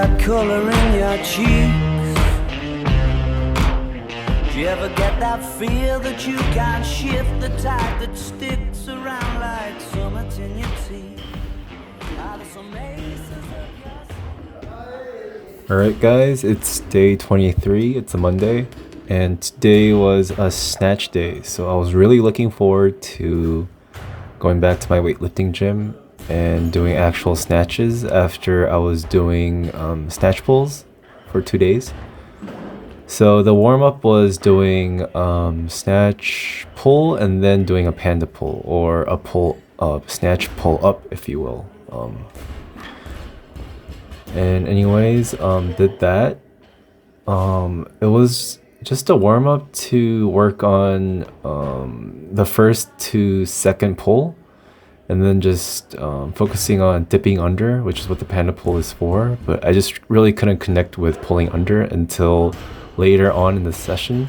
got color in your cheeks? Do you ever get that feel that you can't shift, the tide that sticks around like summits in your teeth? Are there some aces up your Alright guys, it's day 23, it's a Monday, and today was a snatch day, so I was really looking forward to going back to my weightlifting gym and doing actual snatches after I was doing snatch pulls for 2 days. So the warm-up was doing snatch pull and then doing a panda pull, or a pull snatch pull up, if you will. And anyways, did that. It was just a warm-up to work on the first to second pull, and then just focusing on dipping under, which is what the panda pull is for. But I just really couldn't connect with pulling under until later on in the session.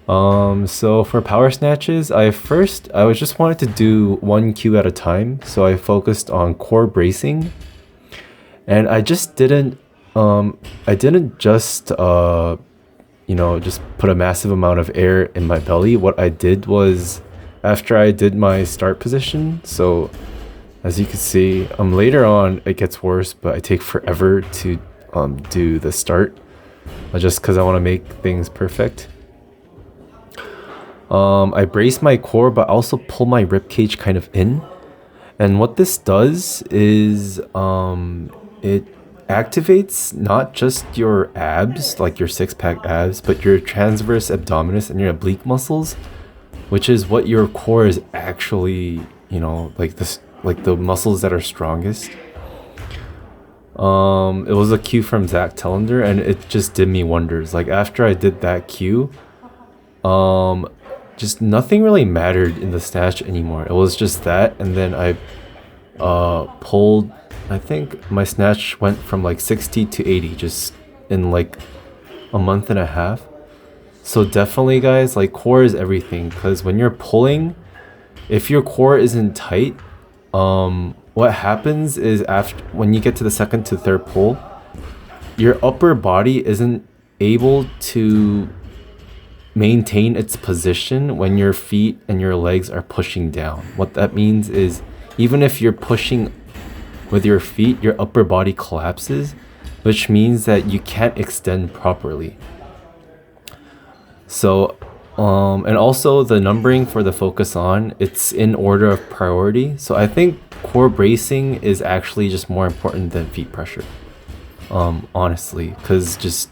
So for power snatches, I was just wanted to do one cue at a time, so I focused on core bracing. And I just didn't just just put a massive amount of air in my belly. What I did was, after I did my start position, so as you can see, later on it gets worse, but I take forever to do the start, just because I want to make things perfect. I brace my core, but also pull my rib cage kind of in. And what this does is it activates not just your abs, like your six-pack abs, but your transverse abdominis and your oblique muscles, which is what your core is actually, like the muscles that are strongest. It was a cue from Zach Tellender, and it just did me wonders. Like, after I did that cue, just nothing really mattered in the snatch anymore. It was just that, and then I pulled, I think my snatch went from like 60 to 80 just in like a month and a half. So definitely, guys, like, core is everything, because when you're pulling, if your core isn't tight, what happens is, when you get to the second to third pull, your upper body isn't able to maintain its position when your feet and your legs are pushing down. What that means is, even if you're pushing with your feet, your upper body collapses, which means that you can't extend properly. So, and also the numbering for the focus on, it's in order of priority. So I think core bracing is actually just more important than feet pressure, honestly, because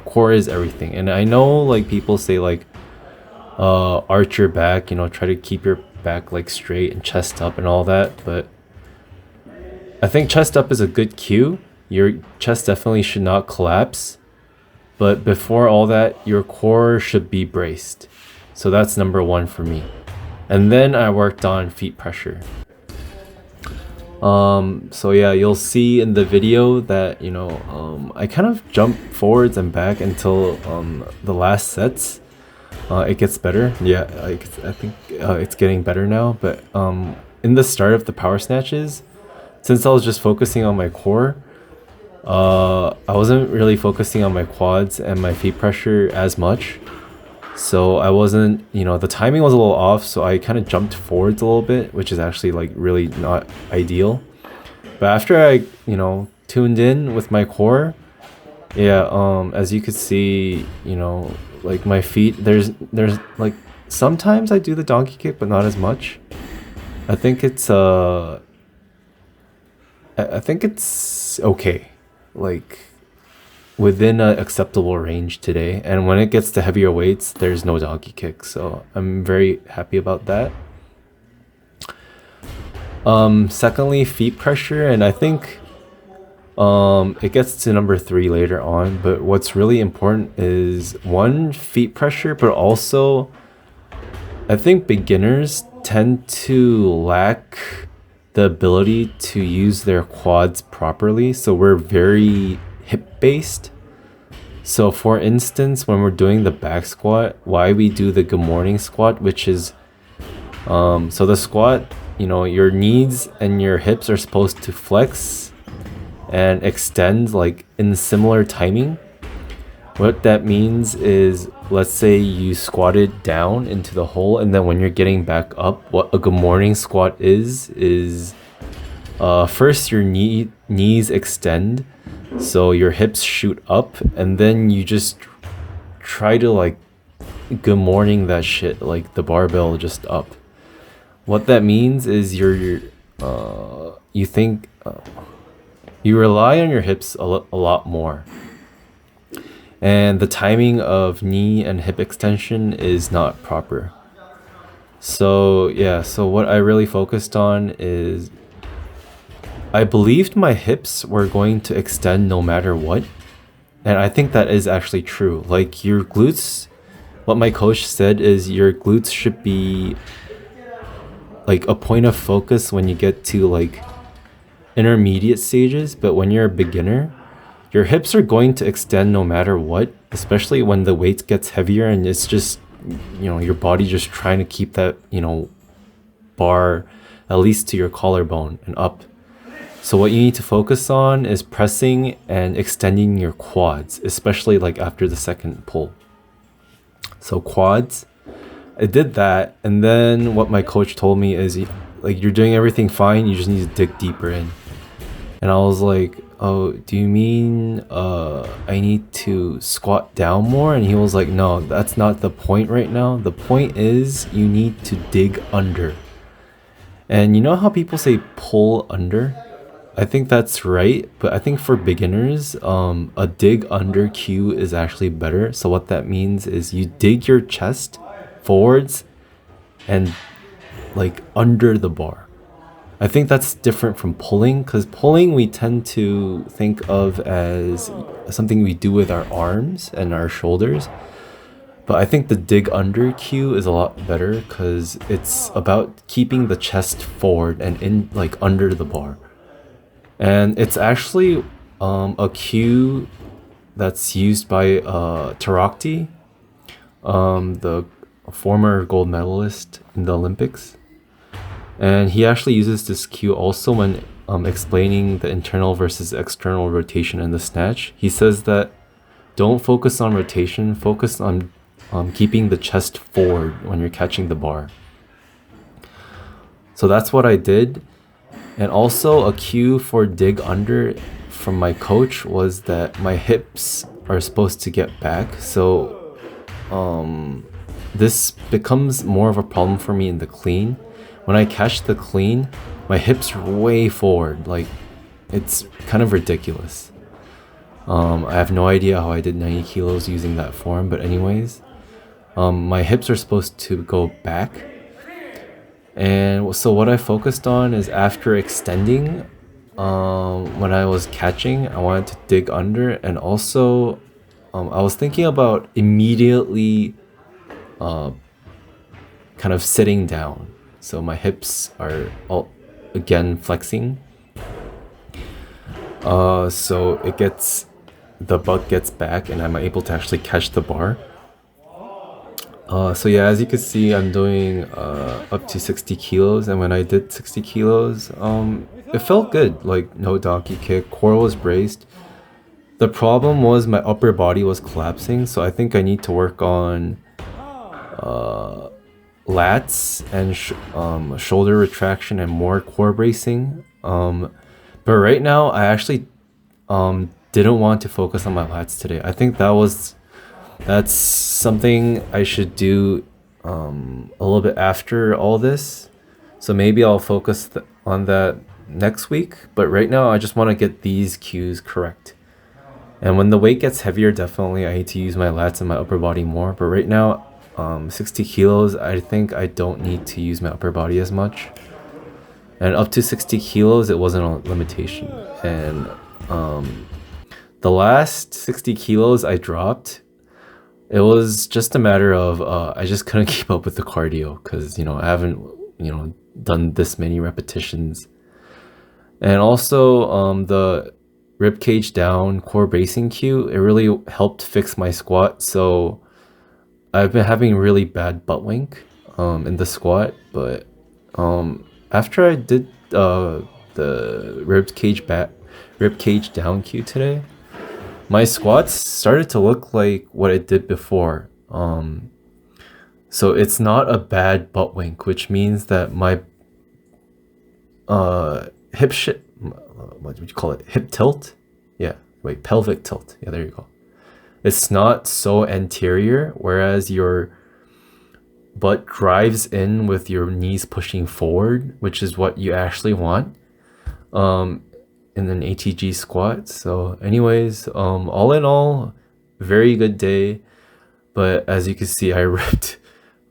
core is everything. And I know, like, people say, like, arch your back, try to keep your back like straight and chest up and all that, but I think chest up is a good cue. Your chest definitely should not collapse, but before all that, your core should be braced. So that's number one for me. And then I worked on feet pressure. So yeah, you'll see in the video that I kind of jump forwards and back until the last sets. It gets better. Yeah, I think it's getting better now. But in the start of the power snatches, since I was just focusing on my core, I wasn't really focusing on my quads and my feet pressure as much. So I wasn't, the timing was a little off, so I kind of jumped forwards a little bit, which is actually like really not ideal. But after I, tuned in with my core, yeah, as you could see, like my feet, there's like, sometimes I do the donkey kick, but not as much. I think it's okay, like within an acceptable range today. And when it gets to heavier weights, there's no donkey kick, so I'm very happy about that. Secondly, feet pressure, and I think it gets to number 3 later on, but what's really important is, one, feet pressure, but also I think beginners tend to lack the ability to use their quads properly, so we're very hip based. So for instance, when we're doing the back squat, why we do the good morning squat, which is so the squat, your knees and your hips are supposed to flex and extend like in similar timing. What that means is, let's say you squatted down into the hole, and then when you're getting back up, what a good morning squat is first your knees extend, so your hips shoot up, and then you just try to like good morning that shit, like the barbell just up. What that means is you think you rely on your hips a lot more, and the timing of knee and hip extension is not proper. So yeah, so what I really focused on is I believed my hips were going to extend no matter what. And I think that is actually true. Like your glutes, what my coach said is your glutes should be like a point of focus when you get to like intermediate stages, but when you're a beginner, your hips are going to extend no matter what, especially when the weight gets heavier and it's just, your body just trying to keep that, bar at least to your collarbone and up. So what you need to focus on is pressing and extending your quads, especially like after the second pull. So quads, I did that, and then what my coach told me is like you're doing everything fine, you just need to dig deeper in. And I was like, oh, do you mean I need to squat down more? And he was like, no, that's not the point right now. The point is you need to dig under. And you know how people say pull under? I think that's right, but I think for beginners, a dig under cue is actually better. So what that means is you dig your chest forwards and like under the bar. I think that's different from pulling, because pulling we tend to think of as something we do with our arms and our shoulders. But I think the dig under cue is a lot better because it's about keeping the chest forward and in like under the bar. And it's actually a cue that's used by Tarakti, the former gold medalist in the Olympics. And he actually uses this cue also when explaining the internal versus external rotation in the snatch. He says that don't focus on rotation, focus on keeping the chest forward when you're catching the bar. So that's what I did. And also a cue for dig under from my coach was that my hips are supposed to get back. So this becomes more of a problem for me in the clean. When I catch the clean, my hips are way forward. Like it's kind of ridiculous. I have no idea how I did 90 kilos using that form, but anyways, my hips are supposed to go back. And so what I focused on is after extending, when I was catching, I wanted to dig under, and also I was thinking about immediately kind of sitting down. So my hips are all again flexing. So the butt gets back and I'm able to actually catch the bar. So yeah, as you can see, I'm doing up to 60 kilos, and when I did 60 kilos, it felt good, like no donkey kick, core was braced. The problem was my upper body was collapsing, so I think I need to work on lats and shoulder retraction and more core bracing. But right now, I actually didn't want to focus on my lats today. I think that's something I should do a little bit after all this. So maybe I'll focus on that next week. But right now, I just want to get these cues correct. And when the weight gets heavier, definitely I need to use my lats and my upper body more. But right now, 60 kilos, I think I don't need to use my upper body as much. And up to 60 kilos, it wasn't a limitation. And the last 60 kilos I dropped, it was just a matter of I just couldn't keep up with the cardio because, I haven't, done this many repetitions. And also the rib cage down core bracing cue, it really helped fix my squat. So I've been having really bad butt wink in the squat, but after I did the rib cage down Q today. My squats started to look like what it did before. So it's not a bad butt wink, which means that my hip shit, what would you call it? Hip tilt? Yeah, wait, pelvic tilt. Yeah, there you go. It's not so anterior, whereas your butt drives in with your knees pushing forward, which is what you actually want in an ATG squat. So anyways, all in all, very good day. But as you can see, I ripped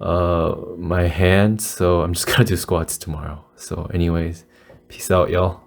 my hand, so I'm just gonna do squats tomorrow. So anyways, peace out, y'all.